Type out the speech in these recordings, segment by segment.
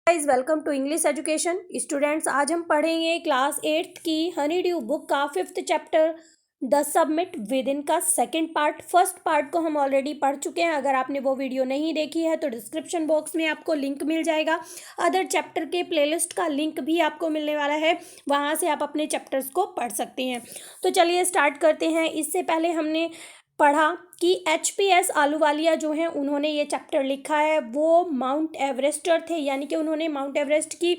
Guys welcome to English education students. आज हम पढ़ेंगे क्लास 8th की हनी ड्यू बुक का 5th chapter the submit with in का सेकंड पार्ट। फर्स्ट पार्ट को हम ऑलरेडी पढ़ चुके हैं। अगर आपने वो वीडियो नहीं देखी है तो डिस्क्रिप्शन बॉक्स में आपको लिंक मिल जाएगा। अदर चैप्टर के प्लेलिस्ट का लिंक भी आपको मिलने वाला है, वहाँ से आप अपने चैप्टर्स को पढ़ सकते हैं। तो चलिए स्टार्ट करते हैं। इससे पहले हमने पढ़ा कि HPS आहलूवालिया जो हैं उन्होंने ये चैप्टर लिखा है। वो माउंट एवरेस्टर थे, यानी कि उन्होंने माउंट एवरेस्ट की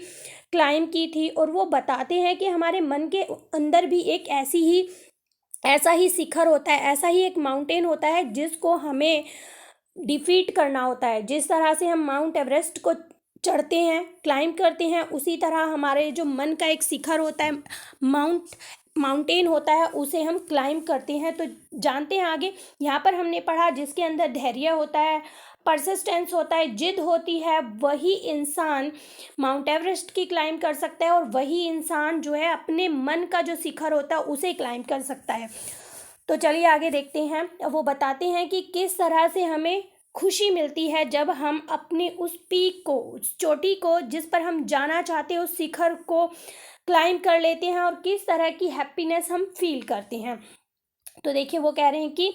क्लाइम की थी। और वो बताते हैं कि हमारे मन के अंदर भी एक ऐसा ही शिखर होता है, ऐसा ही एक माउंटेन होता है जिसको हमें डिफीट करना होता है। जिस तरह से हम माउंट एवरेस्ट को चढ़ते हैं, क्लाइम करते हैं, उसी तरह हमारे जो मन का एक शिखर होता है, माउंटेन होता है, उसे हम क्लाइम करते हैं। तो जानते हैं आगे। यहाँ पर हमने पढ़ा जिसके अंदर धैर्य होता है, परसिस्टेंस होता है, जिद होती है, वही इंसान माउंट एवरेस्ट की क्लाइम कर सकता है। और वही इंसान जो है अपने मन का जो शिखर होता है उसे क्लाइम कर सकता है। तो चलिए आगे देखते हैं। वो बताते हैं कि किस तरह से हमें खुशी मिलती है जब हम अपने उस पीक को, उस चोटी को, जिस पर हम जाना चाहते हैं, उस शिखर को क्लाइम कर लेते हैं, और किस तरह की हैप्पीनेस हम फील करते हैं। तो देखिए वो कह रहे हैं कि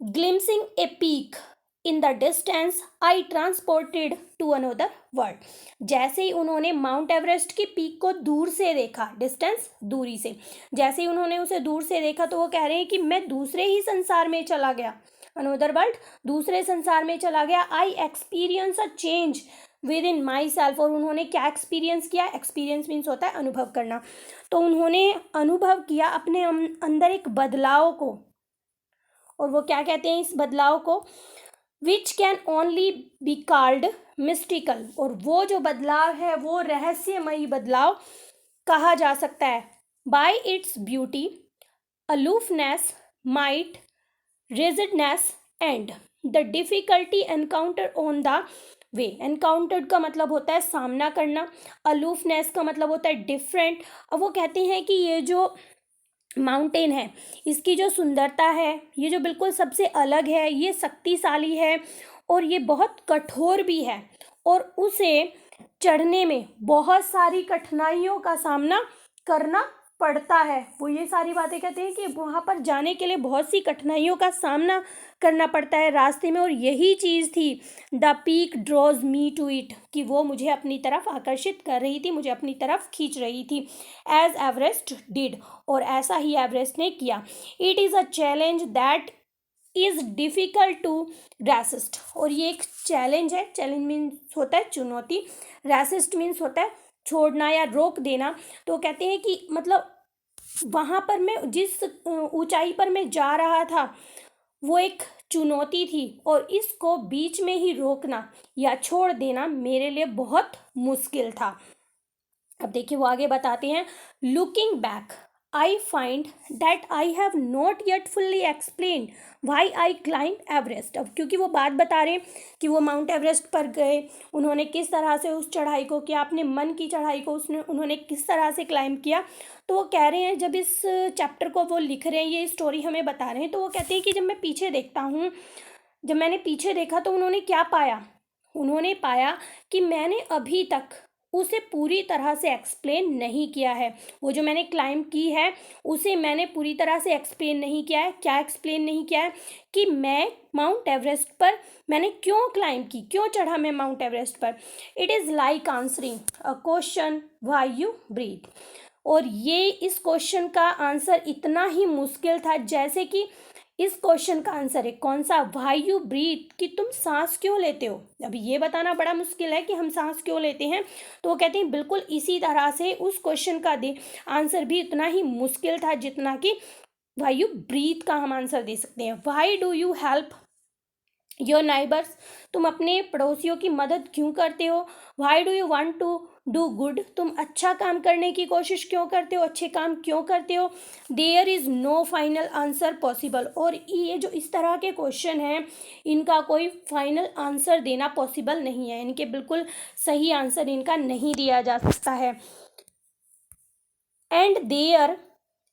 glimpsing a peak in the distance I transported to another world. जैसे ही उन्होंने माउंट एवरेस्ट की पीक को दूर से देखा, डिस्टेंस दूरी से, जैसे ही उन्होंने उसे दूर से देखा तो वो कह रहे हैं कि मैं दूसरे ही संसार में चला गया, अनदर वर्ल्ड, दूसरे संसार में चला गया। I experience a change with in my self. और उन्होंने क्या एक्सपीरियंस किया? एक्सपीरियंस मीन्स होता है अनुभव करना। तो उन्होंने अनुभव किया अपने अंदर एक बदलाव को। और वो क्या कहते हैं इस बदलाव को? Which can only be called mystical. और वो जो बदलाव है वो रहस्यमयी बदलाव कहा जा सकता है। By its beauty, aloofness, might, rigidness and the difficulty encounter on the way. Encountered का मतलब होता है सामना करना, अलोफनेस का मतलब होता है डिफरेंट। अब वो कहते हैं कि ये जो माउंटेन है, इसकी जो सुंदरता है, ये जो बिल्कुल सबसे अलग है, ये शक्तिशाली है और ये बहुत कठोर भी है। और उसे चढ़ने में बहुत सारी कठिनाइयों का सामना करना पड़ता है। वो ये सारी बातें कहते हैं कि वहाँ पर जाने के लिए बहुत सी कठिनाइयों का सामना करना पड़ता है रास्ते में। और यही चीज़ थी the peak draws me to it, कि वो मुझे अपनी तरफ आकर्षित कर रही थी, मुझे अपनी तरफ खींच रही थी। एज एवरेस्ट डिड, और ऐसा ही एवरेस्ट ने किया। It is a challenge that is difficult to resist. और ये एक चैलेंज है। चैलेंज मीन्स होता है चुनौती, रेसिस्ट मीन्स होता है छोड़ना या रोक देना। तो कहते हैं कि मतलब वहाँ पर मैं जिस ऊंचाई पर मैं जा रहा था वो एक चुनौती थी, और इसको बीच में ही रोकना या छोड़ देना मेरे लिए बहुत मुश्किल था। अब देखिए वो आगे बताते हैं, looking back I find that I have not yet fully explain why I climb Everest. अब क्योंकि वो बात बता रहे हैं कि वो माउंट एवरेस्ट पर गए, उन्होंने किस तरह से उस चढ़ाई को किया, अपने मन की चढ़ाई को उन्होंने किस तरह से क्लाइंब किया। तो वो कह रहे हैं, जब इस चैप्टर को वो लिख रहे हैं, ये स्टोरी हमें बता रहे हैं, तो वो कहते हैं कि जब मैं पीछे देखता हूँ, जब मैंने पीछे देखा तो उन्होंने क्या पाया? उन्होंने पाया कि मैंने अभी तक उसे पूरी तरह से एक्सप्लेन नहीं किया है। वो जो मैंने क्लाइंब की है उसे मैंने पूरी तरह से एक्सप्लेन नहीं किया है। क्या एक्सप्लेन नहीं किया है? कि मैं माउंट एवरेस्ट पर मैंने क्यों क्लाइंब की, क्यों चढ़ा मैं माउंट एवरेस्ट पर। It is like answering a question why you breathe. और ये इस क्वेश्चन का आंसर इतना ही मुश्किल था जैसे कि इस क्वेश्चन का आंसर है कौन सा? व्हाई यू ब्रीथ, कि तुम सांस क्यों लेते हो। अभी ये बताना बड़ा मुश्किल है कि हम सांस क्यों लेते हैं। तो वो कहते हैं बिल्कुल इसी तरह से उस क्वेश्चन का आंसर भी इतना ही मुश्किल था जितना कि व्हाई यू ब्रीथ का हम आंसर दे सकते हैं। Why do you help your neighbours, तुम अपने पड़ोसियों की मदद क्यों करते हो। Why do you want to do good, तुम अच्छा काम करने की कोशिश क्यों करते हो, अच्छे काम क्यों करते हो। There is no final answer possible. और ये जो इस तरह के क्वेश्चन हैं, इनका कोई फाइनल आंसर देना पॉसिबल नहीं है, इनके बिल्कुल सही आंसर इनका नहीं दिया जा सकता है। And there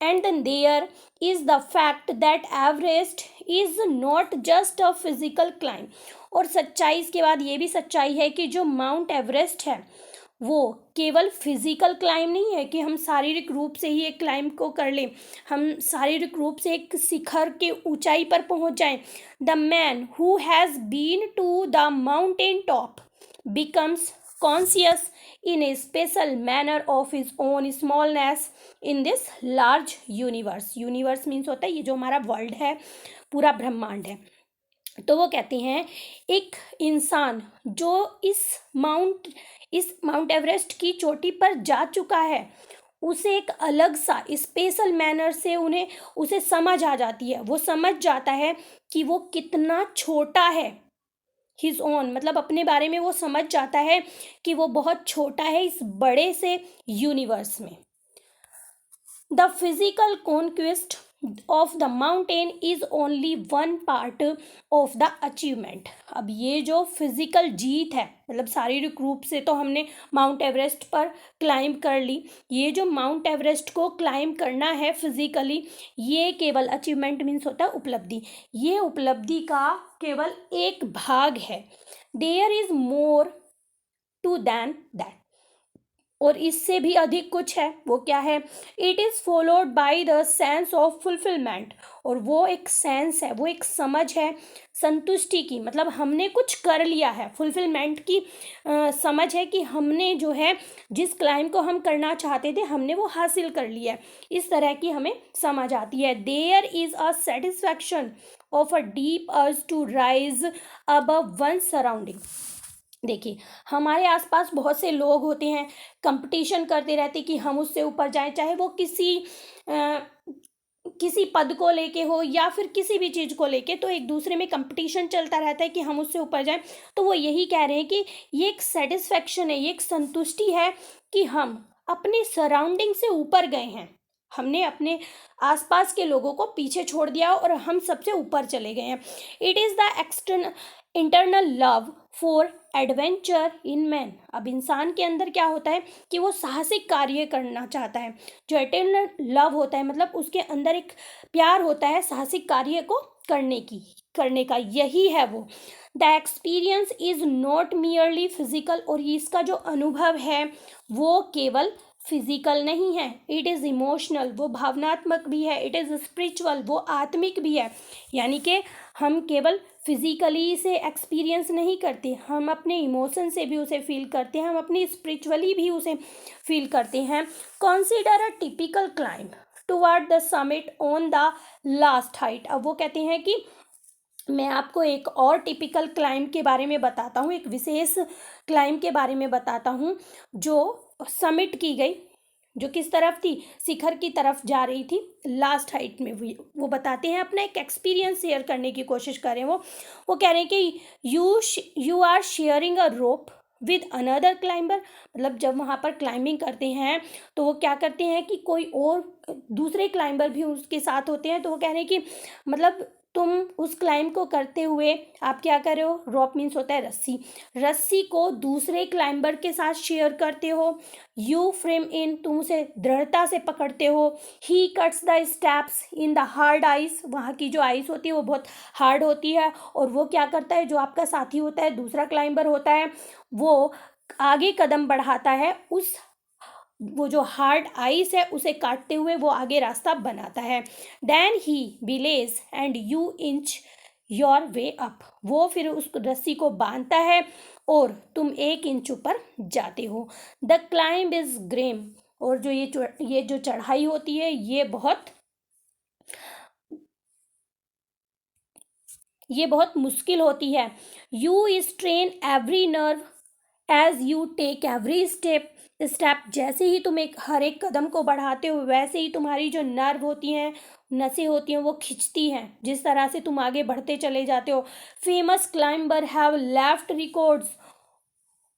And then there is the fact that Everest is not just a physical climb. और सच्चाई इसके बाद ये भी सच्चाई है कि जो माउंट एवरेस्ट है वो केवल फिजिकल क्लाइम नहीं है कि हम शारीरिक रूप से ही एक क्लाइम को कर लें, हम शारीरिक रूप से एक शिखर के ऊंचाई पर पहुंच जाएं. The man who has been to the mountain top becomes conscious in a special manner of his own smallness in this large universe. Universe means होता है ये जो हमारा वर्ल्ड है, पूरा ब्रह्मांड है. तो वो कहते हैं एक इंसान जो इस माउंट एवरेस्ट की चोटी पर जा चुका है उसे एक अलग सा स्पेशल मैनर से उसे समझ आ जाती है, वो समझ जाता है कि वो कितना छोटा है. हिज ओन मतलब अपने बारे में वो समझ जाता है कि वो बहुत छोटा है इस बड़े से यूनिवर्स में. The physical conquest of the mountain is only one part of the achievement. अब ये जो फिजिकल जीत है मतलब शारीरिक रूप से तो हमने माउंट एवरेस्ट पर क्लाइंब कर ली, ये जो माउंट एवरेस्ट को क्लाइंब करना है फिजिकली ये केवल अचीवमेंट मीन्स होता है उपलब्धि, ये उपलब्धि का केवल एक भाग है. There is more to than that. और इससे भी अधिक कुछ है. वो क्या है? It is followed by the sense of fulfilment. और वो एक सेंस है, वो एक समझ है संतुष्टि की, मतलब हमने कुछ कर लिया है. फुलफिलमेंट की समझ है कि हमने जो है जिस क्लाइम को हम करना चाहते थे हमने वो हासिल कर लिया है, इस तरह की हमें समझ आती है. There is a satisfaction of a deep urge to rise above one surrounding. देखिए हमारे आसपास बहुत से लोग होते हैं, कंपटीशन करते रहते कि हम उससे ऊपर जाएं, चाहे वो किसी पद को लेके हो या फिर किसी भी चीज़ को लेके, तो एक दूसरे में कंपटीशन चलता रहता है कि हम उससे ऊपर जाएं. तो वो यही कह रहे हैं कि ये एक सेटिस्फैक्शन है, ये एक संतुष्टि है कि हम अपने सराउंडिंग से ऊपर गए हैं, हमने अपने आसपास के लोगों को पीछे छोड़ दिया और हम सबसे ऊपर चले गए हैं. It is the internal love for adventure in man. अब इंसान के अंदर क्या होता है कि वो साहसिक कार्य करना चाहता है. जो इटर्नल लव होता है मतलब उसके अंदर एक प्यार होता है साहसिक कार्य को करने का, यही है वो. The experience is not merely physical. और इसका जो अनुभव है वो केवल फिजिकल नहीं है, इट इज़ इमोशनल, वो भावनात्मक भी है. इट इज़ स्पिरिचुअल, वो आत्मिक भी है. यानी कि हम केवल फिजिकली से एक्सपीरियंस नहीं करते, हम अपने इमोशन से भी उसे फील करते हैं, हम अपनी स्पिरिचुअली भी उसे फील करते हैं. Consider a typical climb toward the summit on the last height. अब वो कहते हैं कि मैं आपको एक और टिपिकल क्लाइंब के बारे में बताता हूँ, एक विशेष क्लाइंब के बारे में बताता हूँ जो समिट की गई, जो किस तरफ थी, शिखर की तरफ जा रही थी लास्ट हाइट में. वो बताते हैं, अपना एक एक्सपीरियंस शेयर करने की कोशिश कर रहे हैं. वो कह रहे हैं कि you are sharing a rope with another climber. मतलब जब वहाँ पर क्लाइंबिंग करते हैं तो वो क्या करते हैं कि कोई और दूसरे क्लाइंबर भी उसके साथ होते हैं. तो वो कह रहे हैं कि मतलब तुम उस क्लाइंब को करते हुए आप क्या कर रहे हो, रॉप मीन्स होता है रस्सी को दूसरे क्लाइंबर के साथ शेयर करते हो. यू फ्रेम इन, तुम उसे दृढ़ता से पकड़ते हो. ही cuts the steps in the hard ice, वहाँ की जो आइस होती है वो बहुत हार्ड होती है. और वो क्या करता है, जो आपका साथी होता है, दूसरा क्लाइंबर होता है, वो आगे कदम बढ़ाता है, वो जो हार्ड आइस है उसे काटते हुए वो आगे रास्ता बनाता है. Then he belays and you inch your way up. वो फिर उस रस्सी को बांधता है और तुम 1 इंच ऊपर जाते हो. The climb is Graeme. और जो ये जो चढ़ाई होती है ये बहुत मुश्किल होती है. You strain every nerve as you take every step. जैसे ही तुम हर एक कदम को बढ़ाते हो वैसे ही तुम्हारी जो नर्व होती हैं, नसें होती हैं, वो खिंचती हैं, जिस तरह से तुम आगे बढ़ते चले जाते हो. Famous climber have left records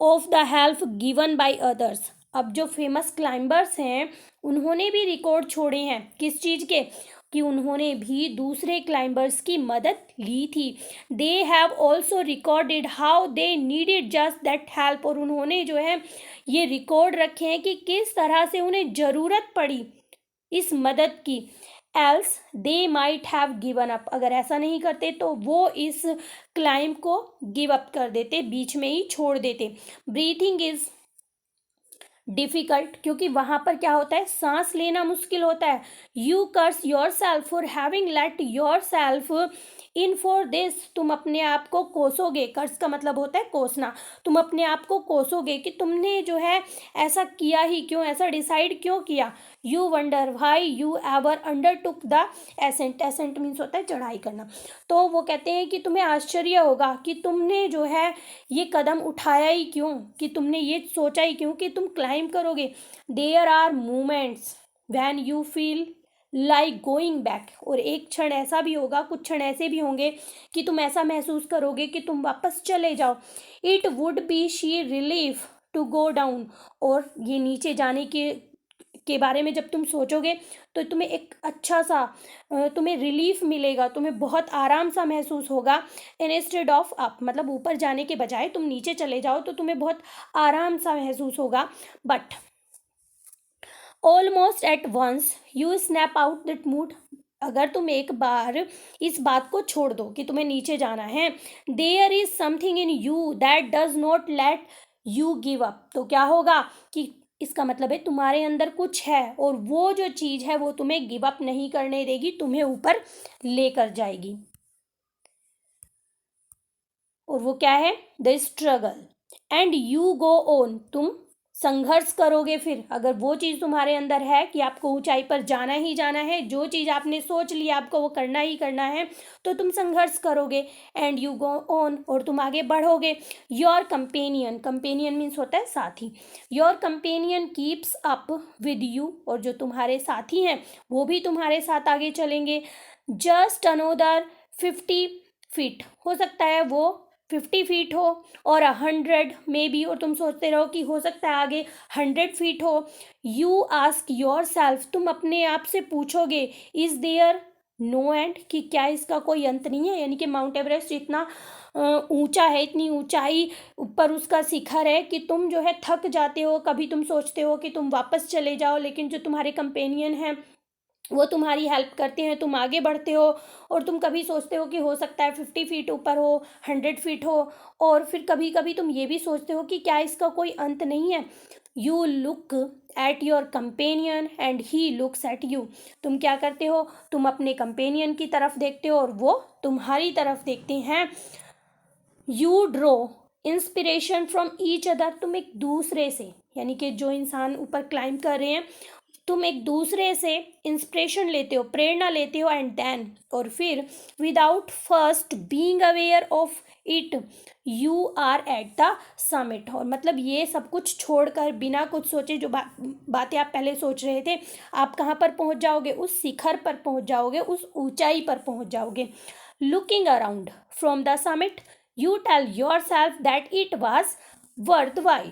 of the help given by others. अब जो फेमस क्लाइंबर्स हैं उन्होंने भी रिकॉर्ड छोड़े हैं, किस चीज़ के, कि उन्होंने भी दूसरे क्लाइंबर्स की मदद ली थी. They have also recorded how they needed just that help. और उन्होंने जो है ये रिकॉर्ड रखे हैं कि किस तरह से उन्हें ज़रूरत पड़ी इस मदद की, else they might have given up, अगर ऐसा नहीं करते तो वो इस क्लाइंब को गिव अप कर देते, बीच में ही छोड़ देते। ब्रीथिंग इज डिफिकल्ट, क्योंकि वहां पर क्या होता है, सांस लेना मुश्किल होता है। You curse your self for having let your self in for this, तुम अपने आप को कोसोगे, कर्स का मतलब होता है कोसना, तुम अपने आप को कोसोगे कि तुमने जो है ऐसा किया ही क्यों, ऐसा डिसाइड क्यों किया। You wonder why you ever undertook the ascent, ascent means होता है चढ़ाई करना। तो वो कहते हैं कि तुम्हें आश्चर्य होगा कि तुमने जो है ये कदम उठाया ही क्यों, कि तुमने ये सोचा ही क्यों कि तुम क्लाइंब करोगे। There are moments when you feel like going back, और एक क्षण ऐसा भी होगा, कुछ क्षण ऐसे भी होंगे कि तुम ऐसा महसूस करोगे कि तुम वापस चले जाओ। It would be sheer relief to go down, और ये नीचे जाने के बारे में जब तुम सोचोगे तो तुम्हें एक अच्छा सा तुम्हें रिलीफ मिलेगा, तुम्हें बहुत आराम सा महसूस होगा। इंस्टेड ऑफ अप, मतलब ऊपर जाने के बजाय तुम नीचे चले जाओ तो तुम्हें बहुत आराम सा महसूस होगा। But almost at once you snap out that mood, अगर तुम एक बार इस बात को छोड़ दो कि तुम्हें नीचे जाना है, there is something in you that does not let you give up, तो क्या होगा कि इसका मतलब है तुम्हारे अंदर कुछ है और वो जो चीज़ है वो तुम्हें गिव अप नहीं करने देगी, तुम्हें ऊपर लेकर जाएगी। और वो क्या है, the struggle and you go on, तुम संघर्ष करोगे। फिर अगर वो चीज़ तुम्हारे अंदर है कि आपको ऊंचाई पर जाना ही जाना है, जो चीज़ आपने सोच लिया आपको वो करना ही करना है, तो तुम संघर्ष करोगे। एंड यू गो ऑन, और तुम आगे बढ़ोगे। योर कंपेनियन, कंपेनियन मीन्स होता है साथी, your companion keeps up with you, और जो तुम्हारे साथी हैं वो भी तुम्हारे साथ आगे चलेंगे। जस्ट अनोदर 50 फीट, हो सकता है वो 50 फीट हो, और 100 में भी, और तुम सोचते रहो कि हो सकता है आगे 100 फीट हो। यू आस्क योर सेल्फ, तुम अपने आप से पूछोगे, इज देयर नो एंड, कि क्या इसका कोई अंत नहीं है, यानी कि माउंट एवरेस्ट इतना ऊंचा है, इतनी ऊंचाई ऊपर उसका शिखर है कि तुम जो है थक जाते हो, कभी तुम सोचते हो कि तुम वापस चले जाओ, लेकिन जो तुम्हारे कंपेनियन हैं वो तुम्हारी हेल्प करते हैं, तुम आगे बढ़ते हो। और तुम कभी सोचते हो कि हो सकता है 50 फीट ऊपर हो, 100 फीट हो, और फिर कभी कभी तुम ये भी सोचते हो कि क्या इसका कोई अंत नहीं है। You look at your companion and he looks at you, तुम क्या करते हो, तुम अपने कंपेनियन की तरफ देखते हो और वो तुम्हारी तरफ देखते हैं। You draw inspiration from each other, तुम एक दूसरे से, यानी कि जो इंसान ऊपर क्लाइंब कर रहे हैं, तुम एक दूसरे से इंस्पिरेशन लेते हो, प्रेरणा लेते हो। एंड देन, और फिर without first being aware of it you are at the summit, और मतलब ये सब कुछ छोड़कर बिना कुछ सोचे जो बातें आप पहले सोच रहे थे, आप कहाँ पर पहुँच जाओगे, उस शिखर पर पहुँच जाओगे, उस ऊंचाई पर पहुँच जाओगे। Looking around from the summit you tell your self that it was worth while,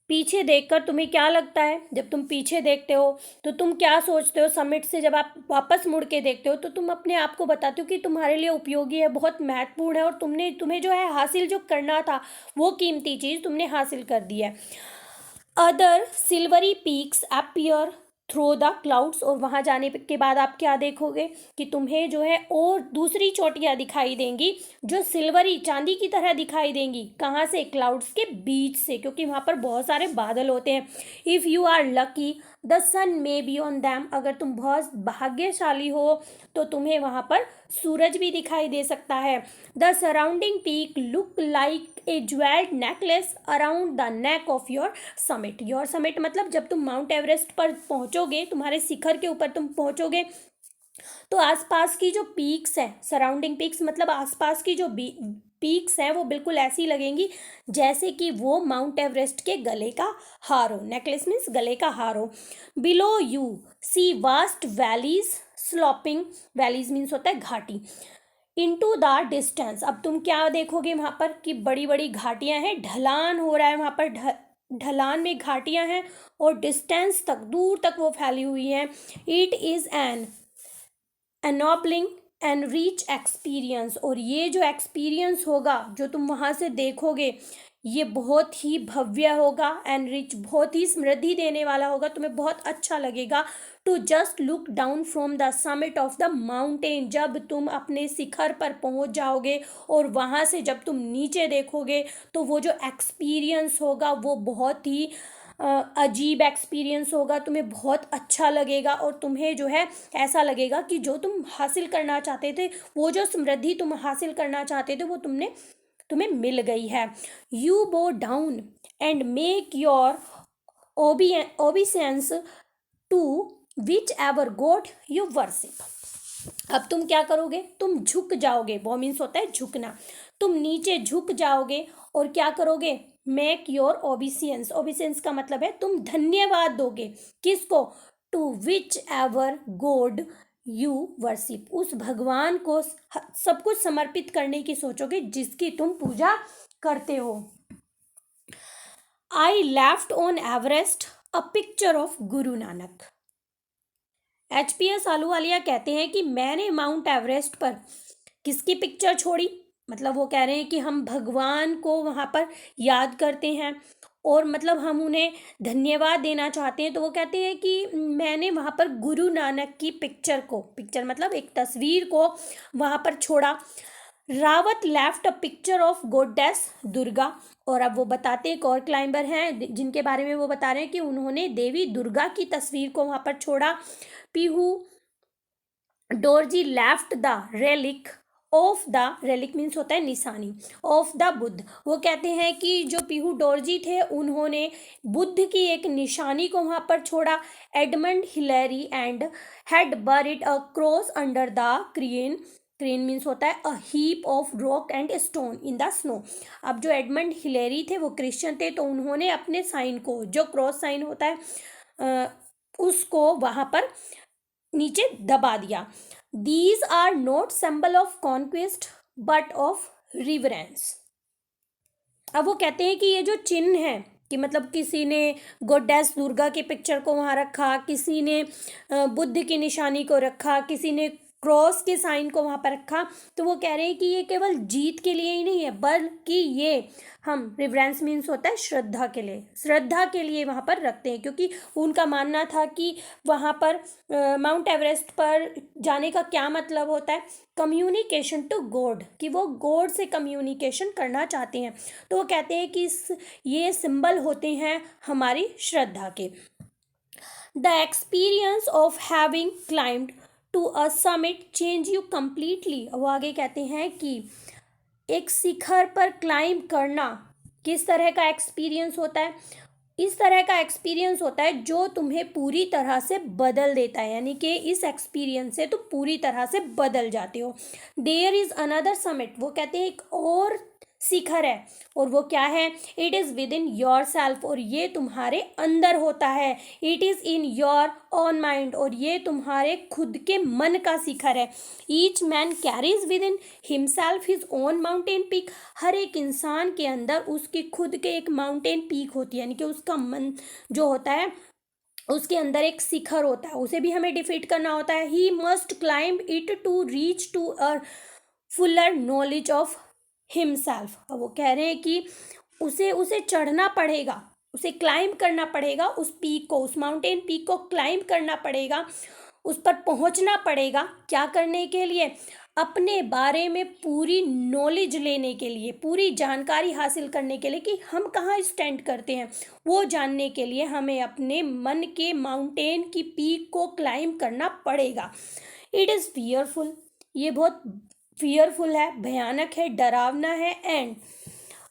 पीछे देखकर तुम्हें क्या लगता है, जब तुम पीछे देखते हो तो तुम क्या सोचते हो, समिट से जब आप वापस मुड़ के देखते हो तो तुम अपने आप को बताते हो कि तुम्हारे लिए उपयोगी है, बहुत महत्वपूर्ण है, और तुम्हें जो है हासिल जो करना था वो कीमती चीज़ तुमने हासिल कर दी है। Other silvery peaks appear through the clouds, और वहाँ जाने के बाद आप क्या देखोगे कि तुम्हें जो है और दूसरी चोटियाँ दिखाई देंगी जो सिल्वरी चांदी की तरह दिखाई देंगी, कहाँ से, क्लाउड्स के बीच से, क्योंकि वहाँ पर बहुत सारे बादल होते हैं। If you are lucky the sun may be on them, अगर तुम बहुत भाग्यशाली हो तो तुम्हें वहाँ पर सूरज भी दिखाई दे सकता है। The surrounding peak look like a jewelled necklace around the neck of your summit, your summit मतलब जब तुम माउंट एवरेस्ट पर पहुंचोगे, तुम्हारे शिखर के ऊपर तुम पहुंचोगे, तो आसपास की जो पीक्स हैं, सराउंडिंग पीक्स मतलब आसपास की जो पीक्स हैं वो बिल्कुल ऐसी लगेंगी जैसे कि वो माउंट एवरेस्ट के गले का हार हो, नेकलेस मीन्स गले का हार हो। Below you see vast valleys sloping, valleys means होता है घाटी, इनटू द डिस्टेंस, अब तुम क्या देखोगे वहाँ पर कि बड़ी बड़ी घाटियाँ हैं, ढलान हो रहा है वहाँ पर, ढलान में घाटियाँ हैं और डिस्टेंस तक, दूर तक वो फैली हुई हैं। It is an ennobling and rich experience, और ये जो एक्सपीरियंस होगा जो तुम वहाँ से देखोगे, ये बहुत ही भव्य होगा एंड रिच, बहुत ही समृद्धि देने वाला होगा, तुम्हें बहुत अच्छा लगेगा। To just look down from the summit of the mountain, जब तुम अपने शिखर पर पहुंच जाओगे और वहां से जब तुम नीचे देखोगे तो वो जो एक्सपीरियंस होगा वो बहुत ही अजीब एक्सपीरियंस होगा, तुम्हें बहुत अच्छा लगेगा और तुम्हें जो है ऐसा लगेगा कि जो तुम हासिल करना चाहते थे, वो जो समृद्धि तुम हासिल करना चाहते थे, वो तुम्हें मिल गई है। You bow down and make your obeisance to which ever god you worship. अब तुम क्या करोगे, तुम झुक जाओगे, वो मीन्स होता है झुकना, तुम नीचे झुक जाओगे और क्या करोगे, मेक योर ओबीसियंस, ओबीसियंस का मतलब है तुम धन्यवाद दोगे, किसको, to which ever god you worship, उस भगवान को सब कुछ समर्पित करने की सोचोगे जिसकी तुम पूजा करते हो। I left on Everest a picture of Guru Nanak. HPS Ahluwalia कहते हैं कि मैंने माउंट एवरेस्ट पर किसकी पिक्चर छोड़ी, मतलब वो कह रहे हैं कि हम भगवान को वहाँ पर याद करते हैं और मतलब हम उन्हें धन्यवाद देना चाहते हैं, तो वो कहते हैं कि मैंने वहाँ पर गुरु नानक की पिक्चर को, पिक्चर मतलब एक तस्वीर को वहाँ पर छोड़ा। Rawat left a picture of goddess Durga, और अब वो बताते एक और क्लाइंबर हैं जिनके बारे में वो बता रहे हैं कि उन्होंने देवी दुर्गा की तस्वीर को वहाँ पर छोड़ा। Phu Dorji left the relic of the, relic means होता है निशानी, ऑफ द बुद्ध, वो कहते हैं कि जो पीहू डोरजी थे उन्होंने बुद्ध की एक निशानी को वहाँ पर छोड़ा। Edmund Hillary and had buried a cross under the crane, crane means होता है a heap of rock and stone in the snow. अब जो एडमंड हिलेरी थे वो क्रिश्चियन थे, तो उन्होंने अपने साइन को, जो क्रॉस साइन होता है उसको वहाँ पर नीचे दबा दिया। These are not symbol of conquest but of reverence. अब वो कहते हैं कि ये जो चिन्ह है कि मतलब किसी ने गॉडेस दुर्गा की पिक्चर को वहाँ रखा, किसी ने बुद्ध की निशानी को रखा, किसी ने क्रॉस के साइन को वहाँ पर रखा, तो वो कह रहे हैं कि ये केवल जीत के लिए ही नहीं है, बल्कि ये हम, रिवरेंस मीन्स होता है श्रद्धा के लिए, श्रद्धा के लिए वहाँ पर रखते हैं, क्योंकि उनका मानना था कि वहाँ पर माउंट एवरेस्ट पर जाने का क्या मतलब होता है, कम्युनिकेशन टू गॉड, कि वो गॉड से कम्युनिकेशन करना चाहते हैं, तो वो कहते हैं कि ये सिंबल होते हैं हमारी श्रद्धा के। The experience of having climbed to a summit change you completely. वो आगे कहते हैं कि एक शिखर पर क्लाइंब करना किस तरह का एक्सपीरियंस होता है, इस तरह का एक्सपीरियंस होता है जो तुम्हें पूरी तरह से बदल देता है, यानी कि इस एक्सपीरियंस से तुम पूरी तरह से बदल जाते हो। देयर इज अनदर समिट, वो कहते हैं एक और शिखर है, और वो क्या है, it is within yourself, और ये तुम्हारे अंदर होता है। It is in your own mind, और ये तुम्हारे खुद के मन का शिखर है। Each man carries within himself his own mountain peak, हर एक इंसान के अंदर उसकी खुद के एक माउंटेन पीक होती है, यानी कि उसका मन जो होता है उसके अंदर एक शिखर होता है, उसे भी हमें डिफीट करना होता है। He must climb it to reach to a fuller knowledge of himself. अब वो कह रहे हैं कि उसे उसे चढ़ना पड़ेगा, उसे क्लाइंब करना पड़ेगा, उस पीक को, उस माउंटेन पीक को क्लाइंब करना पड़ेगा, उस पर पहुंचना पड़ेगा, क्या करने के लिए, अपने बारे में पूरी नॉलेज लेने के लिए, पूरी जानकारी हासिल करने के लिए कि हम कहाँ स्टैंड करते हैं, वो जानने के लिए हमें अपने मन के माउंटेन की पीक को क्लाइंब करना पड़ेगा। इट इज़ फियरफुल, ये बहुत फियरफुल है, भयानक है, डरावना है, एंड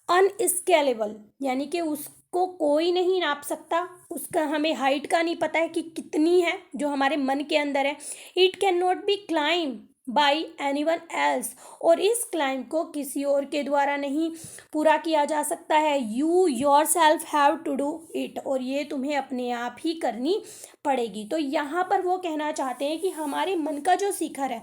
अनस्केलेबल, यानी कि उसको कोई नहीं नाप सकता, उसका हमें हाइट का नहीं पता है कि कितनी है जो हमारे मन के अंदर है। It can not be climb by any one else, और इस क्लाइंब को किसी और के द्वारा नहीं पूरा किया जा सकता है। You yourself have to do it, और ये तुम्हें अपने आप ही करनी पड़ेगी। तो यहाँ पर वो कहना चाहते हैं कि हमारे मन का जो शिखर है,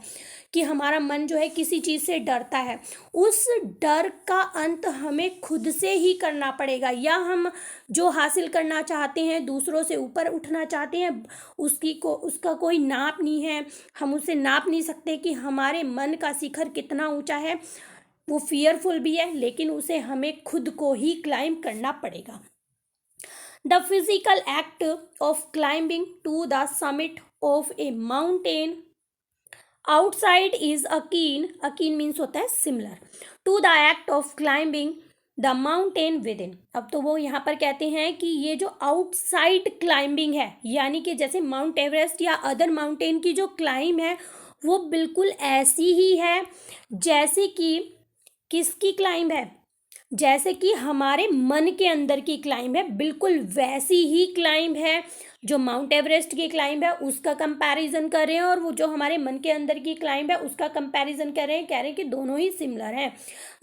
कि हमारा मन जो है किसी चीज़ से डरता है, उस डर का अंत हमें खुद से ही करना पड़ेगा, या हम जो हासिल करना चाहते हैं, दूसरों से ऊपर उठना चाहते हैं, उसका कोई नाप नहीं है, हम उसे नाप नहीं सकते कि हमारे मन का शिखर कितना ऊंचा है। वो फियरफुल भी है, लेकिन उसे हमें खुद को ही क्लाइंब करना पड़ेगा। The physical act of climbing to the summit of a mountain outside is akin, akin means होता है similar, to the act of climbing the mountain within. अब तो वो यहाँ पर कहते हैं कि ये जो आउटसाइड क्लाइंबिंग है, यानी कि जैसे माउंट एवरेस्ट या अदर माउंटेन की जो क्लाइंब है वो बिल्कुल ऐसी ही है जैसे कि किसकी क्लाइंब है, जैसे कि हमारे मन के अंदर की क्लाइंब है, बिल्कुल वैसी ही क्लाइंब है। जो माउंट एवरेस्ट की क्लाइंब है उसका कंपैरिजन कर रहे हैं, और वो जो हमारे मन के अंदर की क्लाइंब है उसका कंपैरिजन कर रहे हैं, कह रहे हैं कि दोनों ही सिमिलर हैं।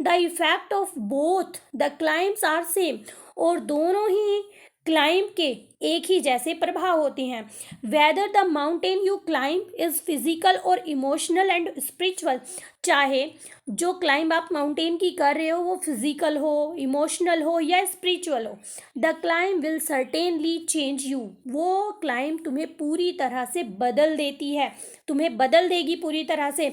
The effect of both the climbs are same, और दोनों ही क्लाइंब के एक ही जैसे प्रभाव होते हैं। Whether the mountain you climb is physical और इमोशनल एंड स्पिरिचुअल, चाहे जो क्लाइंब आप माउंटेन की कर रहे हो वो फिजिकल हो, इमोशनल हो या स्पिरिचुअल हो, the climb will certainly change you, वो क्लाइंब तुम्हें पूरी तरह से बदल देती है, तुम्हें बदल देगी पूरी तरह से।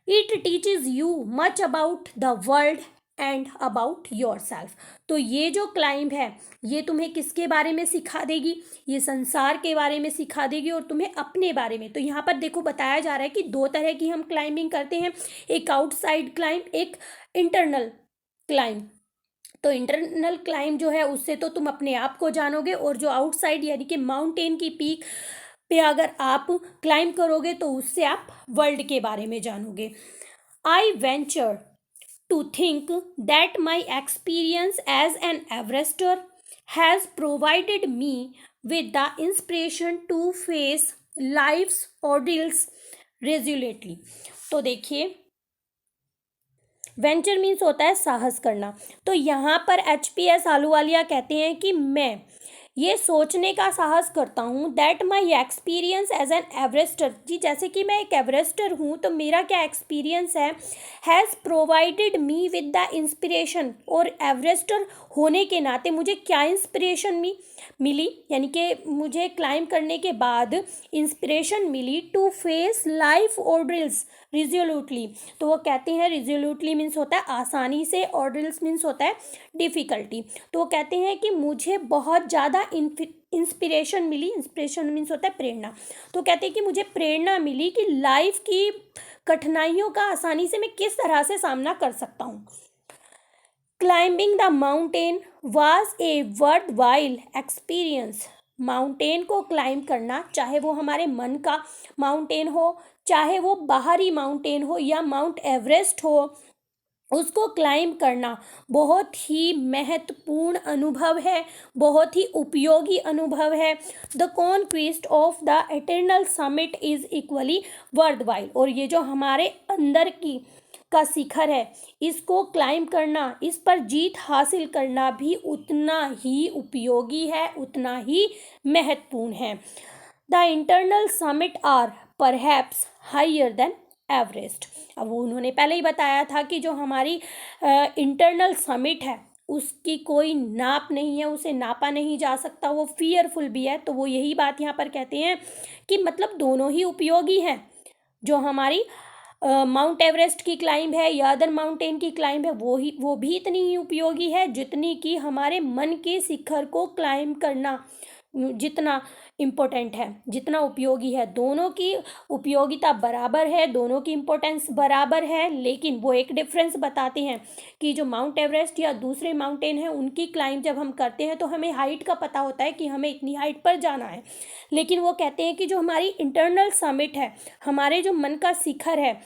It teaches you much about the world and about your self, तो ये जो क्लाइंब है ये तुम्हें किसके बारे में सिखा देगी, ये संसार के बारे में सिखा देगी और तुम्हें अपने बारे में। तो यहाँ पर देखो बताया जा रहा है कि दो तरह की हम क्लाइंबिंग करते हैं, एक आउटसाइड क्लाइंब, एक इंटरनल क्लाइंब। तो इंटरनल क्लाइंब जो है उससे तो तुम अपने आप को जानोगे, और जो आउटसाइड यानी कि माउंटेन की पीक पे अगर आप क्लाइंब करोगे तो उससे आप वर्ल्ड के बारे में जानोगे। आई venture to think that my experience as an Everester has provided me with the inspiration to face life's ordeals resolutely। तो देखिए वेंचर मीन्स होता है साहस करना, तो यहाँ पर HPS आलूवालिया कहते हैं कि मैं ये सोचने का साहस करता हूँ that my experience as an Everester, जी जैसे कि मैं एक एवरेस्टर हूँ तो मेरा क्या एक्सपीरियंस है, has provided me with the inspiration, और एवरेस्टर होने के नाते मुझे क्या इंस्पिरेशन मिली, यानी कि मुझे क्लाइंब करने के बाद इंस्पिरेशन मिली to face life orders resolutely. तो वो कहते हैं रिजोल्यूटली मीन्स होता है आसानी से, ऑर्डर्स मीन्स होता है डिफ़िकल्टी। तो वो कहते हैं कि मुझे बहुत ज़्यादा इंस्पिरेशन मिली, इंस्पिरेशन मीन्स होता है प्रेरणा। तो कहते हैं कि मुझे प्रेरणा मिली कि लाइफ की कठिनाइयों का आसानी से मैं किस तरह से सामना कर सकता हूँ। Climbing the mountain was a worth while experience, mountain को क्लाइंब करना, चाहे वो हमारे मन का माउंटेन हो, चाहे वो बाहरी माउंटेन हो या माउंट एवरेस्ट हो, उसको क्लाइंब करना बहुत ही महत्वपूर्ण अनुभव है, बहुत ही उपयोगी अनुभव है। The conquest of the eternal summit is equally worthwhile, और ये जो हमारे अंदर की का शिखर है इसको क्लाइंब करना, इस पर जीत हासिल करना भी उतना ही उपयोगी है, उतना ही महत्वपूर्ण है। The internal summit are perhaps higher than Everest. अब वो उन्होंने पहले ही बताया था कि जो हमारी इंटरनल समिट है उसकी कोई नाप नहीं है, उसे नापा नहीं जा सकता, वो फियरफुल भी है। तो वो यही बात यहाँ पर कहते हैं कि मतलब दोनों ही उपयोगी हैं। जो हमारी माउंट एवरेस्ट की क्लाइंब है या अदर माउंटेन की क्लाइंब है वो भी इतनी ही उपयोगी है जितनी कि हमारे मन के शिखर को क्लाइंब करना जितना इम्पोर्टेंट है, जितना उपयोगी है। दोनों की उपयोगिता बराबर है, दोनों की इम्पोर्टेंस बराबर है, लेकिन वो एक डिफरेंस बताते हैं कि जो माउंट एवरेस्ट या दूसरे माउंटेन हैं उनकी क्लाइंब जब हम करते हैं तो हमें हाइट का पता होता है कि हमें इतनी हाइट पर जाना है, लेकिन वो कहते हैं कि जो हमारी इंटरनल समिट है, हमारे जो मन का शिखर है,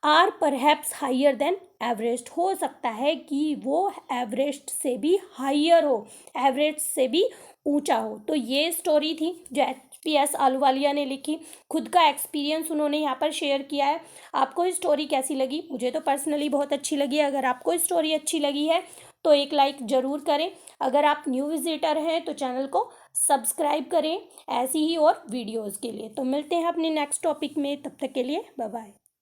are perhaps higher than Everest, हो सकता है कि वो एवरेस्ट से भी हायर हो, एवरेस्ट से भी ऊंचा हो। तो ये स्टोरी थी जो HPS आलूवालिया ने लिखी, खुद का एक्सपीरियंस उन्होंने यहाँ पर शेयर किया है। आपको स्टोरी कैसी लगी? मुझे तो पर्सनली बहुत अच्छी लगी है। अगर आपको स्टोरी अच्छी लगी है तो एक लाइक ज़रूर करें। अगर आप न्यू विजिटर हैं तो चैनल को सब्सक्राइब करें ऐसी ही और वीडियोज़ के लिए। तो मिलते हैं अपने नेक्स्ट टॉपिक में, तब तक के लिए बाय बाय।